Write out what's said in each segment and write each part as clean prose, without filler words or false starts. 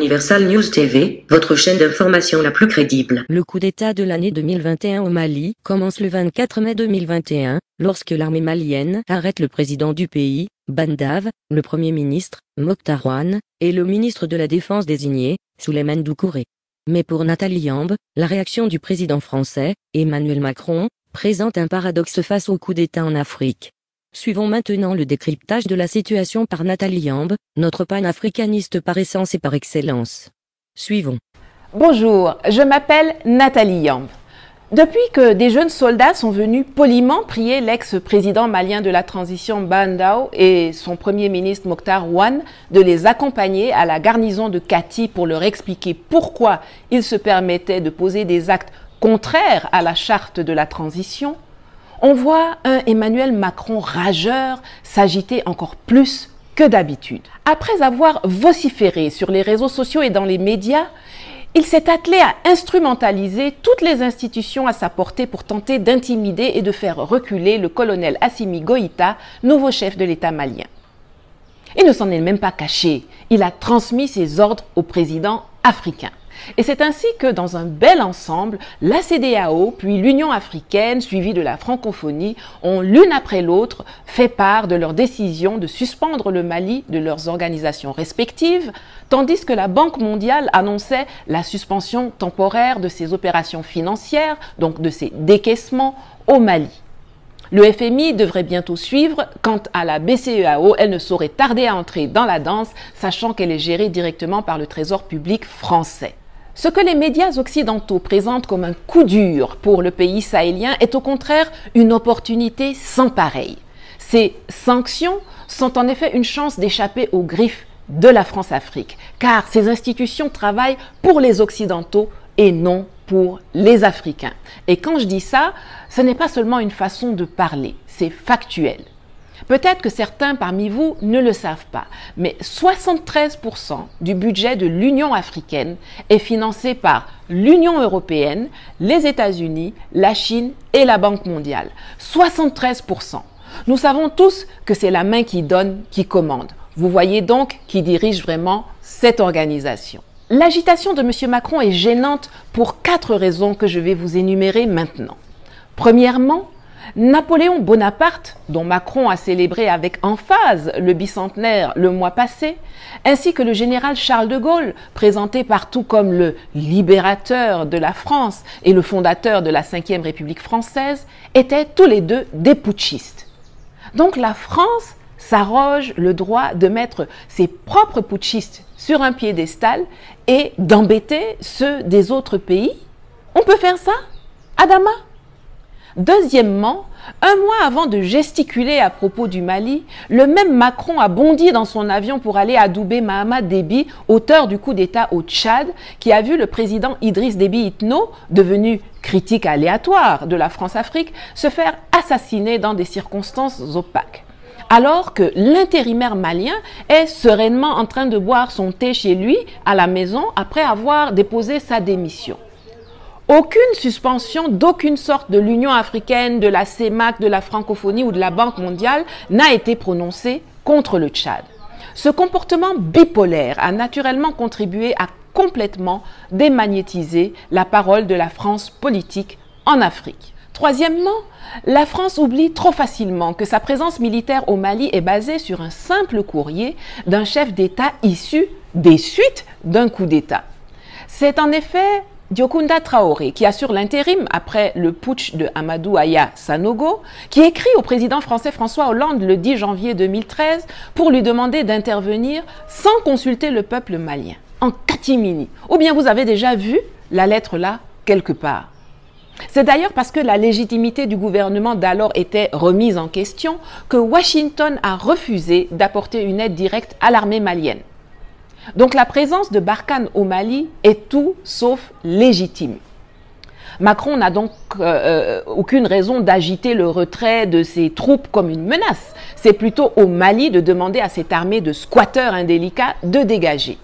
Universal News TV, votre chaîne d'information la plus crédible. Le coup d'État de l'année 2021 au Mali commence le 24 mai 2021, lorsque l'armée malienne arrête le président du pays, Bandave, le Premier ministre, Mokhtar Ouane, et le ministre de la Défense désigné, Souleymane Doucouré. Mais pour Nathalie Yamb, la réaction du président français, Emmanuel Macron, présente un paradoxe face au coup d'État en Afrique. Suivons maintenant le décryptage de la situation par Nathalie Yamb, notre panafricaniste par essence et par excellence. Suivons. Bonjour, je m'appelle Nathalie Yamb. Depuis que des jeunes soldats sont venus poliment prier l'ex-président malien de la transition Bandao et son premier ministre Mokhtar Ouane de les accompagner à la garnison de Kati pour leur expliquer pourquoi ils se permettaient de poser des actes contraires à la charte de la transition, on voit un Emmanuel Macron rageur s'agiter encore plus que d'habitude. Après avoir vociféré sur les réseaux sociaux et dans les médias, il s'est attelé à instrumentaliser toutes les institutions à sa portée pour tenter d'intimider et de faire reculer le colonel Assimi Goïta, nouveau chef de l'État malien. Il ne s'en est même pas caché, il a transmis ses ordres au président africain. Et c'est ainsi que dans un bel ensemble, la CEDEAO puis l'Union africaine, suivie de la francophonie, ont l'une après l'autre fait part de leur décision de suspendre le Mali de leurs organisations respectives, tandis que la Banque mondiale annonçait la suspension temporaire de ses opérations financières, donc de ses décaissements au Mali. Le FMI devrait bientôt suivre. Quant à la BCEAO, elle ne saurait tarder à entrer dans la danse, sachant qu'elle est gérée directement par le Trésor public français. Ce que les médias occidentaux présentent comme un coup dur pour le pays sahélien est au contraire une opportunité sans pareille. Ces sanctions sont en effet une chance d'échapper aux griffes de la France-Afrique, car ces institutions travaillent pour les Occidentaux et non pour les Africains. Et quand je dis ça, ce n'est pas seulement une façon de parler, c'est factuel. Peut-être que certains parmi vous ne le savent pas, mais 73% du budget de l'Union africaine est financé par l'Union européenne, les États-Unis, la Chine et la Banque mondiale. 73%. Nous savons tous que c'est la main qui donne, qui commande. Vous voyez donc qui dirige vraiment cette organisation. L'agitation de M. Macron est gênante pour 4 raisons que je vais vous énumérer maintenant. Premièrement, Napoléon Bonaparte, dont Macron a célébré avec emphase le bicentenaire le mois passé, ainsi que le général Charles de Gaulle, présenté partout comme le libérateur de la France et le fondateur de la Ve République française, étaient tous les deux des putschistes. Donc la France s'arroge le droit de mettre ses propres putschistes sur un piédestal et d'embêter ceux des autres pays. On peut faire ça, Adama? Deuxièmement, un mois avant de gesticuler à propos du Mali, le même Macron a bondi dans son avion pour aller adouber Mahamat Déby, auteur du coup d'État au Tchad, qui a vu le président Idriss Déby Itno, devenu critique aléatoire de la France-Afrique, se faire assassiner dans des circonstances opaques. Alors que l'intérimaire malien est sereinement en train de boire son thé chez lui, à la maison, après avoir déposé sa démission. Aucune suspension d'aucune sorte de l'Union africaine, de la CEMAC, de la francophonie ou de la Banque mondiale n'a été prononcée contre le Tchad. Ce comportement bipolaire a naturellement contribué à complètement démagnétiser la parole de la France politique en Afrique. Troisièmement, la France oublie trop facilement que sa présence militaire au Mali est basée sur un simple courrier d'un chef d'État issu des suites d'un coup d'État. C'est en effet Diokounda Traoré, qui assure l'intérim après le putsch de Amadou Aya Sanogo, qui écrit au président français François Hollande le 10 janvier 2013 pour lui demander d'intervenir sans consulter le peuple malien, en catimini. Ou bien vous avez déjà vu la lettre là quelque part. C'est d'ailleurs parce que la légitimité du gouvernement d'alors était remise en question que Washington a refusé d'apporter une aide directe à l'armée malienne. Donc la présence de Barkhane au Mali est tout sauf légitime. Macron n'a donc aucune raison d'agiter le retrait de ses troupes comme une menace. C'est plutôt au Mali de demander à cette armée de squatteurs indélicats de dégager.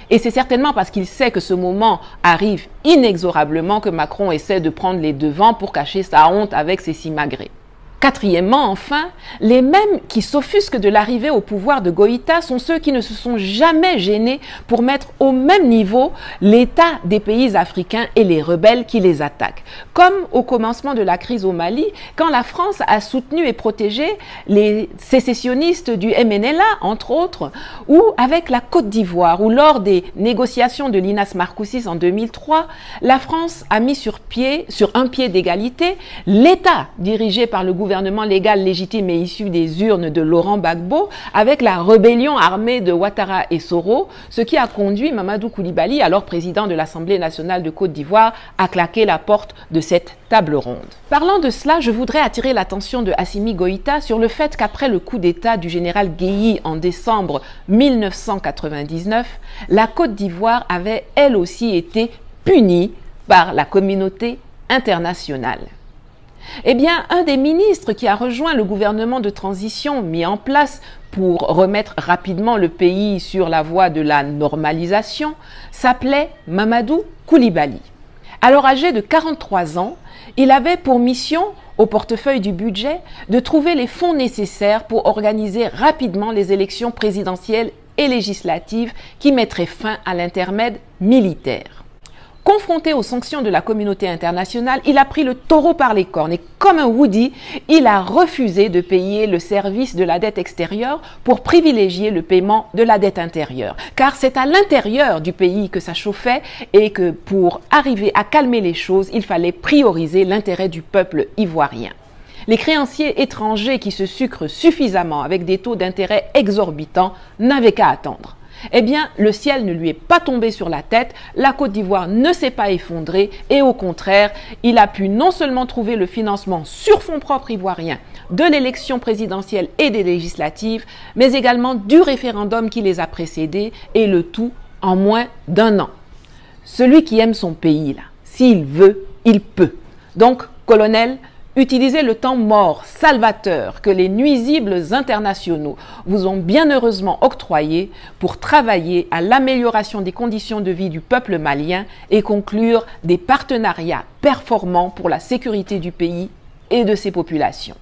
Et c'est certainement parce qu'il sait que ce moment arrive inexorablement que Macron essaie de prendre les devants pour cacher sa honte avec ses simagrées. Quatrièmement, enfin, les mêmes qui s'offusquent de l'arrivée au pouvoir de Goïta sont ceux qui ne se sont jamais gênés pour mettre au même niveau l'état des pays africains et les rebelles qui les attaquent. Comme au commencement de la crise au Mali, quand la France a soutenu et protégé les sécessionnistes du MNLA, entre autres, ou avec la Côte d'Ivoire, où lors des négociations de Linas Marcoussis en 2003, la France a mis sur un pied d'égalité l'État dirigé par le gouvernement légal légitime et issu des urnes de Laurent Gbagbo avec la rébellion armée de Ouattara et Soro, ce qui a conduit Mamadou Coulibaly, alors président de l'Assemblée nationale de Côte d'Ivoire, à claquer la porte de cette table ronde. Parlant de cela, je voudrais attirer l'attention de Assimi Goïta sur le fait qu'après le coup d'État du général Guéhi en décembre 1999, la Côte d'Ivoire avait elle aussi été punie par la communauté internationale. Eh bien, un des ministres qui a rejoint le gouvernement de transition mis en place pour remettre rapidement le pays sur la voie de la normalisation s'appelait Mamadou Coulibaly. Alors âgé de 43 ans, il avait pour mission, au portefeuille du budget, de trouver les fonds nécessaires pour organiser rapidement les élections présidentielles et législatives qui mettraient fin à l'intermède militaire. Confronté aux sanctions de la communauté internationale, il a pris le taureau par les cornes et comme un Woody, il a refusé de payer le service de la dette extérieure pour privilégier le paiement de la dette intérieure. Car c'est à l'intérieur du pays que ça chauffait et que pour arriver à calmer les choses, il fallait prioriser l'intérêt du peuple ivoirien. Les créanciers étrangers qui se sucrent suffisamment avec des taux d'intérêt exorbitants n'avaient qu'à attendre. Eh bien, le ciel ne lui est pas tombé sur la tête, la Côte d'Ivoire ne s'est pas effondrée et au contraire, il a pu non seulement trouver le financement sur fonds propres ivoiriens de l'élection présidentielle et des législatives, mais également du référendum qui les a précédés et le tout en moins d'1 an. Celui qui aime son pays, là, s'il veut, il peut. Donc, colonel, utilisez le temps mort, salvateur, que les nuisibles internationaux vous ont bien heureusement octroyé pour travailler à l'amélioration des conditions de vie du peuple malien et conclure des partenariats performants pour la sécurité du pays et de ses populations.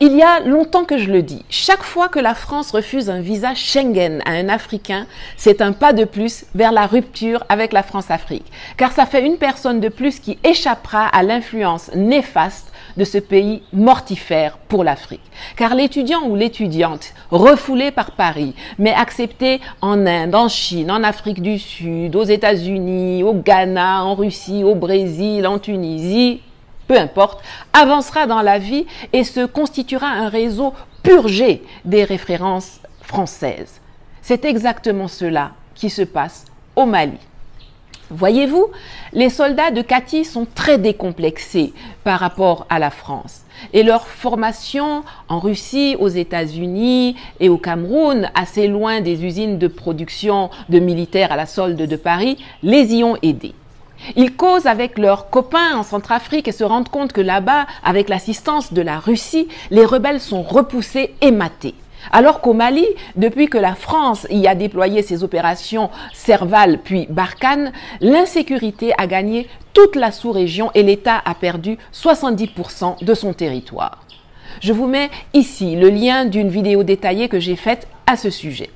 Il y a longtemps que je le dis, chaque fois que la France refuse un visa Schengen à un Africain, c'est un pas de plus vers la rupture avec la France-Afrique. Car ça fait une personne de plus qui échappera à l'influence néfaste de ce pays mortifère pour l'Afrique. Car l'étudiant ou l'étudiante refoulé par Paris, mais accepté en Inde, en Chine, en Afrique du Sud, aux États-Unis, au Ghana, en Russie, au Brésil, en Tunisie, peu importe, avancera dans la vie et se constituera un réseau purgé des références françaises. C'est exactement cela qui se passe au Mali. Voyez-vous, les soldats de Kati sont très décomplexés par rapport à la France. Et leur formation en Russie, aux États-Unis et au Cameroun, assez loin des usines de production de militaires à la solde de Paris, les y ont aidés. Ils causent avec leurs copains en Centrafrique et se rendent compte que là-bas, avec l'assistance de la Russie, les rebelles sont repoussés et matés. Alors qu'au Mali, depuis que la France y a déployé ses opérations Serval puis Barkhane, l'insécurité a gagné toute la sous-région et l'État a perdu 70% de son territoire. Je vous mets ici le lien d'une vidéo détaillée que j'ai faite à ce sujet.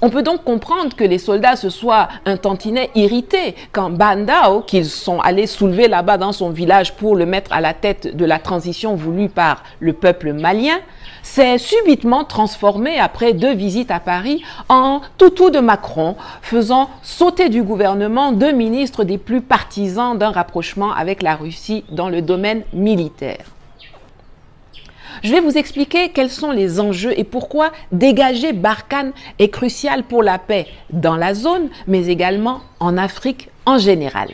On peut donc comprendre que les soldats se soient un tantinet irrités quand Bandao, qu'ils sont allés soulever là-bas dans son village pour le mettre à la tête de la transition voulue par le peuple malien, s'est subitement transformé après 2 visites à Paris en toutou de Macron, faisant sauter du gouvernement 2 ministres des plus partisans d'un rapprochement avec la Russie dans le domaine militaire. Je vais vous expliquer quels sont les enjeux et pourquoi dégager Barkhane est crucial pour la paix dans la zone, mais également en Afrique en général.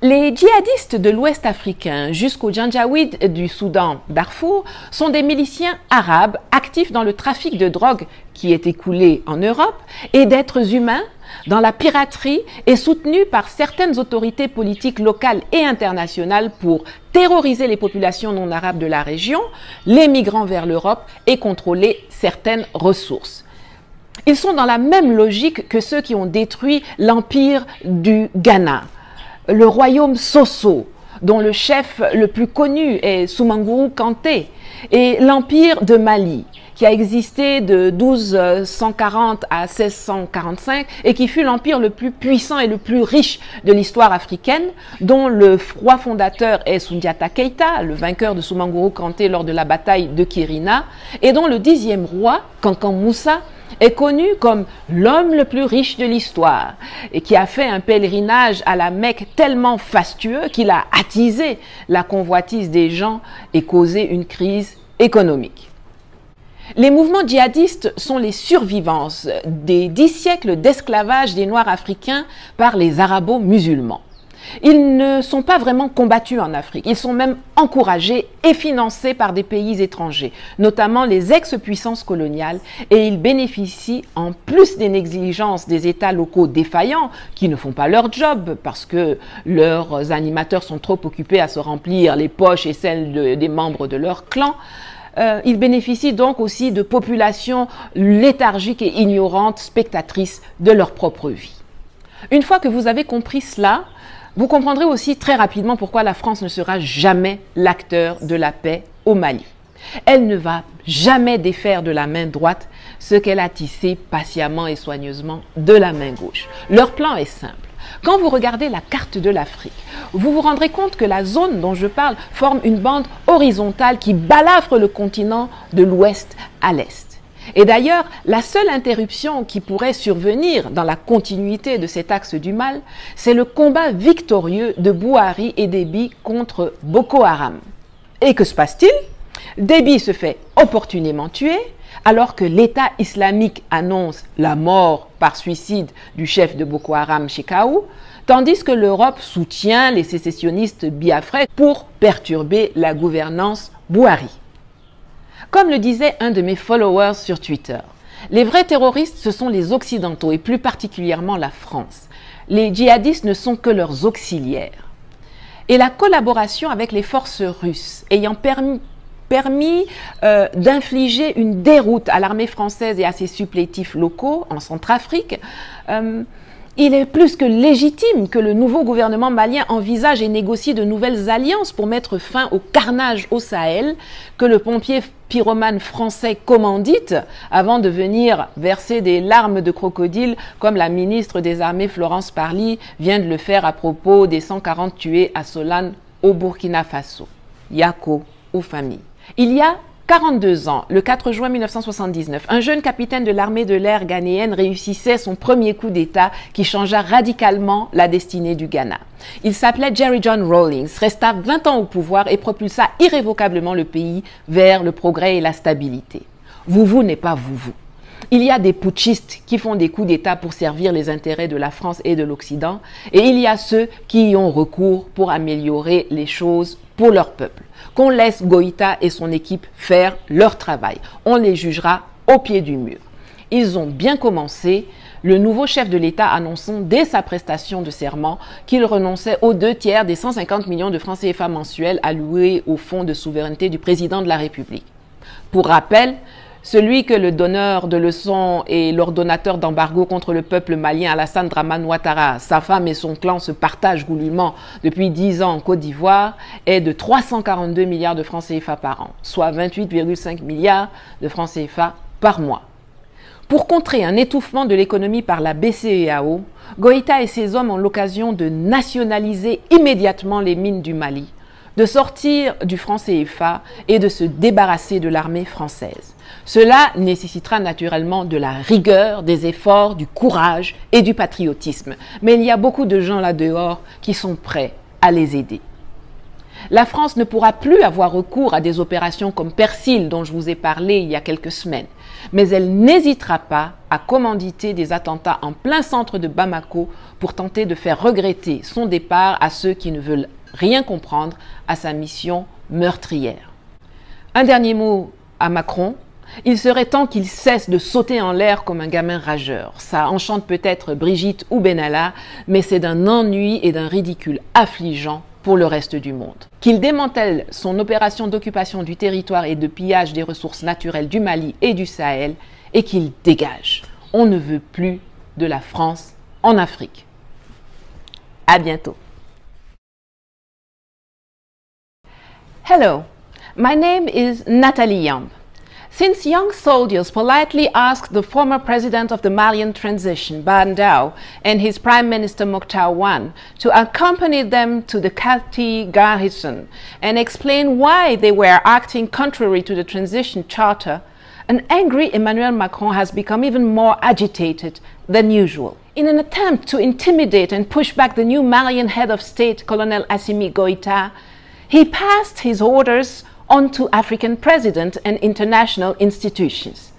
Les djihadistes de l'Ouest africain jusqu'aux Janjaouides du Soudan, Darfour, sont des miliciens arabes actifs dans le trafic de drogue qui est écoulé en Europe et d'êtres humains dans la piraterie et soutenus par certaines autorités politiques locales et internationales pour terroriser les populations non arabes de la région, les migrants vers l'Europe et contrôler certaines ressources. Ils sont dans la même logique que ceux qui ont détruit l'empire du Ghana, le royaume Soso, dont le chef le plus connu est Soumaïla Kanté, et l'Empire de Mali, qui a existé de 1240 à 1645 et qui fut l'empire le plus puissant et le plus riche de l'histoire africaine, dont le roi fondateur est Soundiata Keïta, le vainqueur de Soumaïla Kanté lors de la bataille de Kirina, et dont le 10e roi, Kankan Moussa, est connu comme l'homme le plus riche de l'histoire et qui a fait un pèlerinage à la Mecque tellement fastueux qu'il a attisé la convoitise des gens et causé une crise économique. Les mouvements djihadistes sont les survivances des 10 siècles d'esclavage des Noirs africains par les arabo-musulmans. Ils ne sont pas vraiment combattus en Afrique, ils sont même encouragés et financés par des pays étrangers, notamment les ex-puissances coloniales, et ils bénéficient, en plus des négligences des États locaux défaillants, qui ne font pas leur job parce que leurs animateurs sont trop occupés à se remplir les poches et celles des membres de leur clan. Ils bénéficient donc aussi de populations léthargiques et ignorantes, spectatrices de leur propre vie. Une fois que vous avez compris cela, vous comprendrez aussi très rapidement pourquoi la France ne sera jamais l'acteur de la paix au Mali. Elle ne va jamais défaire de la main droite ce qu'elle a tissé patiemment et soigneusement de la main gauche. Leur plan est simple. Quand vous regardez la carte de l'Afrique, vous vous rendrez compte que la zone dont je parle forme une bande horizontale qui balafre le continent de l'ouest à l'est. Et d'ailleurs, la seule interruption qui pourrait survenir dans la continuité de cet axe du mal, c'est le combat victorieux de Bouhari et Déby contre Boko Haram. Et que se passe-t-il? Déby se fait opportunément tuer, alors que l'État islamique annonce la mort par suicide du chef de Boko Haram, Shekau, tandis que l'Europe soutient les sécessionnistes biafrais pour perturber la gouvernance Bouhari. Comme le disait un de mes followers sur Twitter, les vrais terroristes, ce sont les Occidentaux et plus particulièrement la France. Les djihadistes ne sont que leurs auxiliaires. Et la collaboration avec les forces russes ayant permis d'infliger une déroute à l'armée française et à ses supplétifs locaux en Centrafrique, il est plus que légitime que le nouveau gouvernement malien envisage et négocie de nouvelles alliances pour mettre fin au carnage au Sahel que le pompier pyromane français commandite avant de venir verser des larmes de crocodile comme la ministre des Armées Florence Parly vient de le faire à propos des 140 tués à Solane au Burkina Faso. Yako aux familles. Il y a 42 ans, le 4 juin 1979, un jeune capitaine de l'armée de l'air ghanéenne réussissait son premier coup d'État qui changea radicalement la destinée du Ghana. Il s'appelait Jerry John Rawlings, resta 20 ans au pouvoir et propulsa irrévocablement le pays vers le progrès et la stabilité. Vous n'est pas vous. Il y a des putschistes qui font des coups d'État pour servir les intérêts de la France et de l'Occident, et il y a ceux qui y ont recours pour améliorer les choses pour leur peuple. Qu'on laisse Goïta et son équipe faire leur travail. On les jugera au pied du mur. Ils ont bien commencé, le nouveau chef de l'État annonçant dès sa prestation de serment qu'il renonçait aux 2/3 des 150 millions de francs CFA mensuels alloués au fonds de souveraineté du président de la République. Pour rappel, celui que le donneur de leçons et l'ordonnateur d'embargo contre le peuple malien Alassane Dramane Ouattara, sa femme et son clan se partagent goulûment depuis 10 ans en Côte d'Ivoire, est de 342 milliards de francs CFA par an, soit 28,5 milliards de francs CFA par mois. Pour contrer un étouffement de l'économie par la BCEAO, Goïta et ses hommes ont l'occasion de nationaliser immédiatement les mines du Mali, de sortir du franc CFA et de se débarrasser de l'armée française. Cela nécessitera naturellement de la rigueur, des efforts, du courage et du patriotisme. Mais il y a beaucoup de gens là-dehors qui sont prêts à les aider. La France ne pourra plus avoir recours à des opérations comme Persil dont je vous ai parlé il y a quelques semaines. Mais elle n'hésitera pas à commanditer des attentats en plein centre de Bamako pour tenter de faire regretter son départ à ceux qui ne veulent rien comprendre à sa mission meurtrière. Un dernier mot à Macron. Il serait temps qu'il cesse de sauter en l'air comme un gamin rageur. Ça enchante peut-être Brigitte ou Benalla, mais c'est d'un ennui et d'un ridicule affligeant pour le reste du monde. Qu'il démantèle son opération d'occupation du territoire et de pillage des ressources naturelles du Mali et du Sahel et qu'il dégage. On ne veut plus de la France en Afrique. À bientôt. Hello, my name is Nathalie Yamb. Since young soldiers politely asked the former president of the Malian transition, Bandao, and his prime minister Moctar Ouane to accompany them to the Kati garrison and explain why they were acting contrary to the transition charter, an angry Emmanuel Macron has become even more agitated than usual. In an attempt to intimidate and push back the new Malian head of state, Colonel Assimi Goïta, he passed his orders on to African presidents and international institutions.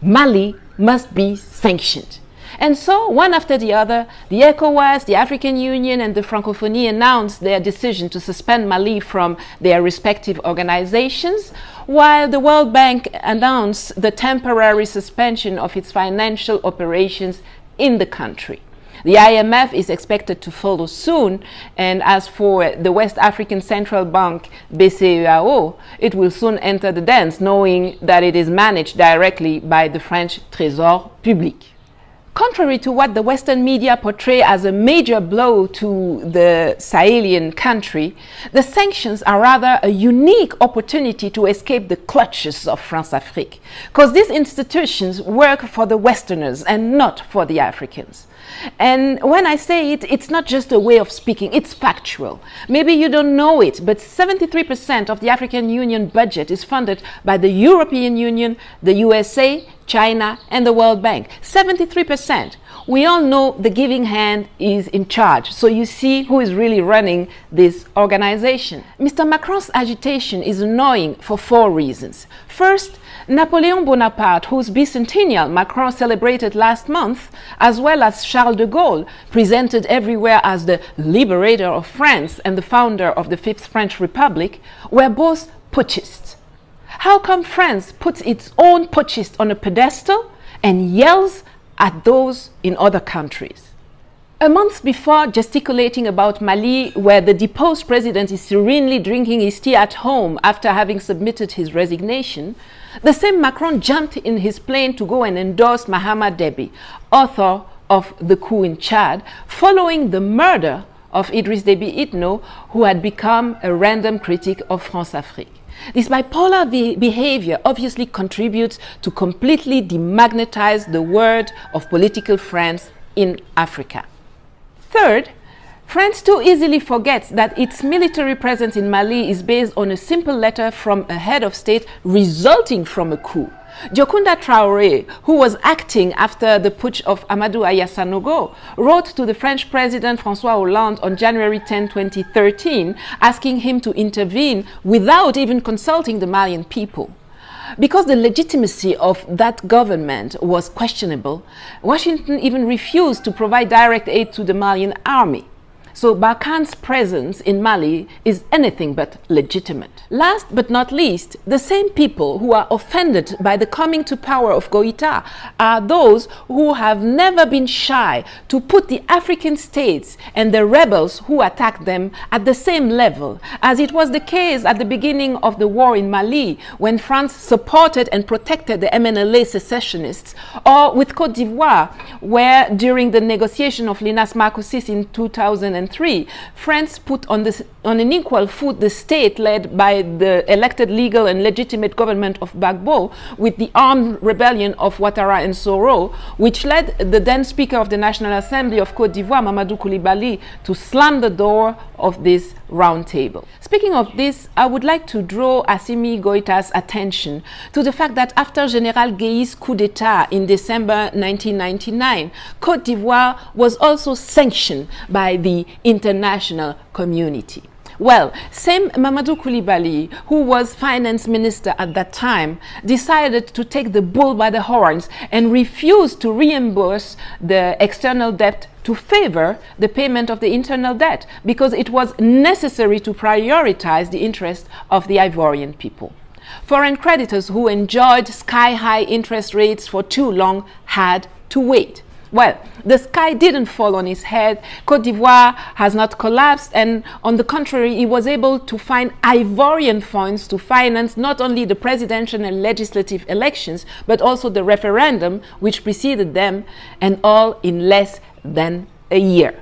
Mali must be sanctioned. And so, one after the other, the ECOWAS, the African Union, and the Francophonie announced their decision to suspend Mali from their respective organizations, while the World Bank announced the temporary suspension of its financial operations in the country. The IMF is expected to follow soon, and as for the West African Central Bank, BCEAO, it will soon enter the dance, knowing that it is managed directly by the French Trésor Public. Contrary to what the Western media portray as a major blow to the Sahelian country, the sanctions are rather a unique opportunity to escape the clutches of France-Afrique, because these institutions work for the Westerners and not for the Africans. And when I say it, it's not just a way of speaking, it's factual. Maybe you don't know it, but 73% of the African Union budget is funded by the European Union, the USA, China, and the World Bank. 73%. We all know the giving hand is in charge, so you see who is really running this organization. Mr. Macron's agitation is annoying for 4 reasons. First, Napoleon Bonaparte, whose bicentennial Macron celebrated last month, as well as Charles de Gaulle, presented everywhere as the liberator of France and the founder of the 5th French Republic, were both putschists. How come France puts its own putschist on a pedestal and yells at those in other countries? A month before gesticulating about Mali, where the deposed president is serenely drinking his tea at home after having submitted his resignation, the same Macron jumped in his plane to go and endorse Mahama Deby, author of the coup in Chad, following the murder of Idriss Déby Itno, who had become a random critic of France-Afrique. This bipolar behavior obviously contributes to completely demagnetize the word of political France in Africa. Third, France too easily forgets that its military presence in Mali is based on a simple letter from a head of state resulting from a coup. Diokounda Traoré, who was acting after the putsch of Amadou Aya Sanogo, wrote to the French President François Hollande on January 10, 2013, asking him to intervene without even consulting the Malian people. Because the legitimacy of that government was questionable, Washington even refused to provide direct aid to the Malian army. So Barkhane's presence in Mali is anything but legitimate. Last but not least, the same people who are offended by the coming to power of Goïta are those who have never been shy to put the African states and the rebels who attacked them at the same level, as it was the case at the beginning of the war in Mali, when France supported and protected the MNLA secessionists, or with Côte d'Ivoire, where during the negotiation of Linas Marcoussis in 2003, France put on an equal foot the state led by the elected legal and legitimate government of Gbagbo with the armed rebellion of Ouattara and Soro, which led the then Speaker of the National Assembly of Côte d'Ivoire, Mamadou Coulibaly, to slam the door of this round table. Speaking of this, I would like to draw Assimi Goïta's attention to the fact that after General Guéhi's coup d'etat in December 1999, Côte d'Ivoire was also sanctioned by the international community. Well, same Mamadou Coulibaly, who was finance minister at that time, decided to take the bull by the horns and refused to reimburse the external debt to favor the payment of the internal debt, because it was necessary to prioritize the interest of the Ivorian people. Foreign creditors who enjoyed sky-high interest rates for too long had to wait. Well, the sky didn't fall on his head. Côte d'Ivoire has not collapsed, and on the contrary, he was able to find Ivorian funds to finance not only the presidential and legislative elections, but also the referendum which preceded them, and all in less than a year.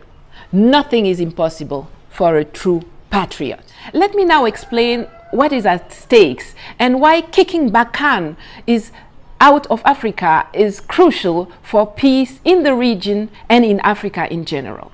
Nothing is impossible for a true patriot. Let me now explain what is at stake and why kicking Barkhane is out of Africa is crucial for peace in the region and in Africa in general.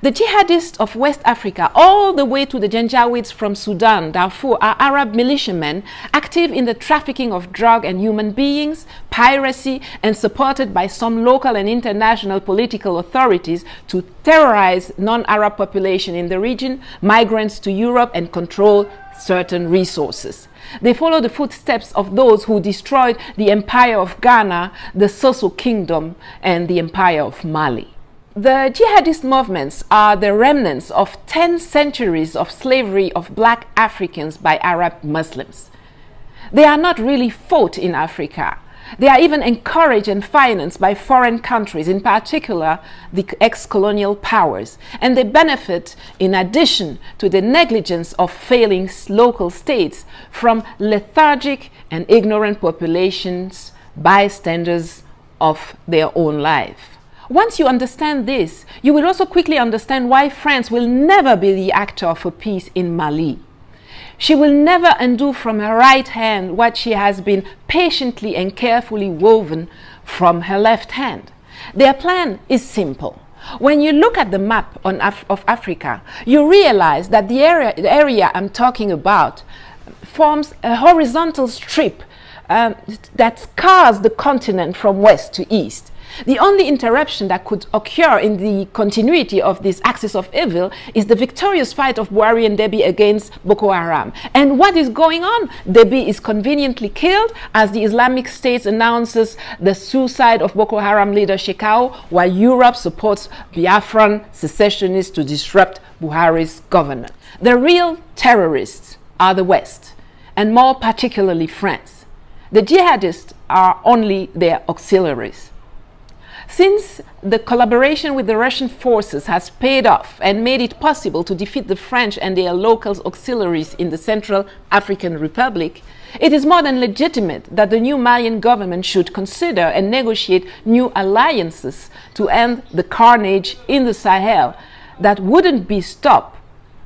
The jihadists of West Africa, all the way to the Janjaweeds from Sudan, Darfur, are Arab militiamen active in the trafficking of drug and human beings, piracy, and supported by some local and international political authorities to terrorize non-Arab population in the region, migrants to Europe, and control certain resources. They follow the footsteps of those who destroyed the empire of Ghana, the Soso Kingdom, and the empire of Mali. The jihadist movements are the remnants of 10 centuries of slavery of black Africans by Arab Muslims. They are not really fought in Africa. They are even encouraged and financed by foreign countries, in particular the ex-colonial powers, and they benefit, in addition to the negligence of failing local states, from lethargic and ignorant populations, bystanders of their own life. Once you understand this, you will also quickly understand why France will never be the actor for peace in Mali. She will never undo from her right hand what she has been patiently and carefully woven from her left hand. Their plan is simple. When you look at the map of Africa, you realize that the area I'm talking about forms a horizontal strip that scars the continent from west to east. The only interruption that could occur in the continuity of this axis of evil is the victorious fight of Buhari and Deby against Boko Haram. And what is going on? Deby is conveniently killed as the Islamic State announces the suicide of Boko Haram leader Shekau, while Europe supports Biafran secessionists to disrupt Buhari's government. The real terrorists are the West, and more particularly France. The jihadists are only their auxiliaries. Since the collaboration with the Russian forces has paid off and made it possible to defeat the French and their local auxiliaries in the Central African Republic, it is more than legitimate that the new Malian government should consider and negotiate new alliances to end the carnage in the Sahel that wouldn't be stopped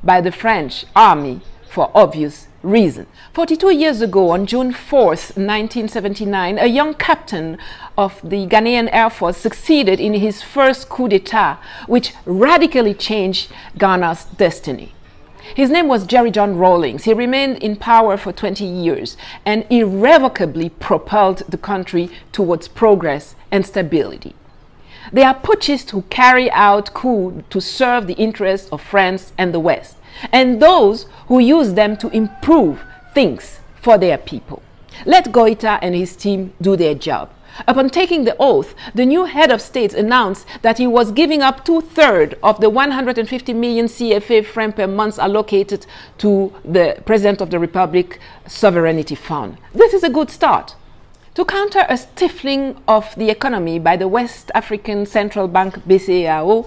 by the French army for obvious reasons. 42 years ago, on June 4th, 1979, a young captain of the Ghanaian Air Force succeeded in his first coup d'etat, which radically changed Ghana's destiny. His name was Jerry John Rawlings. He remained in power for 20 years and irrevocably propelled the country towards progress and stability. They are putschists who carry out coups to serve the interests of France and the West, and those who use them to improve things for their people. Let Goïta and his team do their job. Upon taking the oath, the new head of state announced that he was giving up 2/3 of the 150 million CFA francs per month allocated to the President of the Republic Sovereignty Fund. This is a good start. To counter a stifling of the economy by the West African Central Bank BCEAO,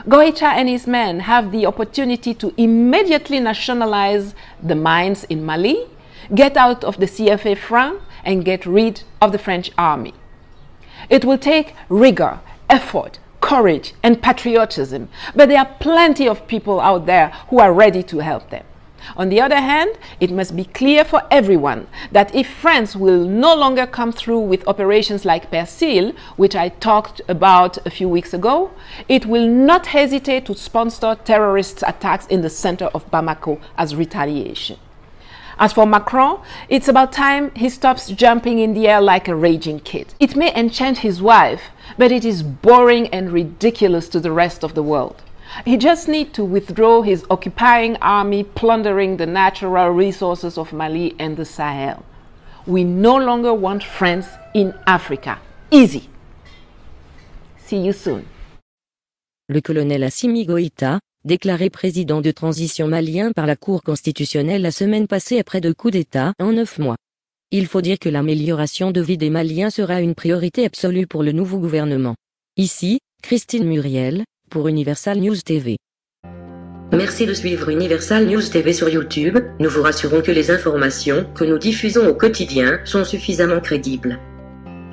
Goïta and his men have the opportunity to immediately nationalize the mines in Mali, get out of the CFA franc, and get rid of the French army. It will take rigor, effort, courage, and patriotism, but there are plenty of people out there who are ready to help them. On the other hand, it must be clear for everyone that if France will no longer come through with operations like Persil, which I talked about a few weeks ago, it will not hesitate to sponsor terrorist attacks in the center of Bamako as retaliation. As for Macron, it's about time he stops jumping in the air like a raging kid. It may enchant his wife, but it is boring and ridiculous to the rest of the world. He just needs to withdraw his occupying army plundering the natural resources of Mali and the Sahel. We no longer want France in Africa. Easy. See you soon. Le colonel Assimi Goïta, déclaré président de transition malien par la Cour constitutionnelle la semaine passée après 2 coups d'État en 9 mois. Il faut dire que l'amélioration de vie des Maliens sera une priorité absolue pour le nouveau gouvernement. Ici, Christine Muriel, pour Universal News TV. Merci de suivre Universal News TV sur YouTube. Nous vous rassurons que les informations que nous diffusons au quotidien sont suffisamment crédibles.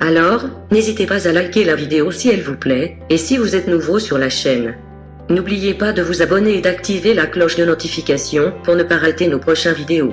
Alors, n'hésitez pas à liker la vidéo si elle vous plaît, et si vous êtes nouveau sur la chaîne. N'oubliez pas de vous abonner et d'activer la cloche de notification pour ne pas rater nos prochaines vidéos.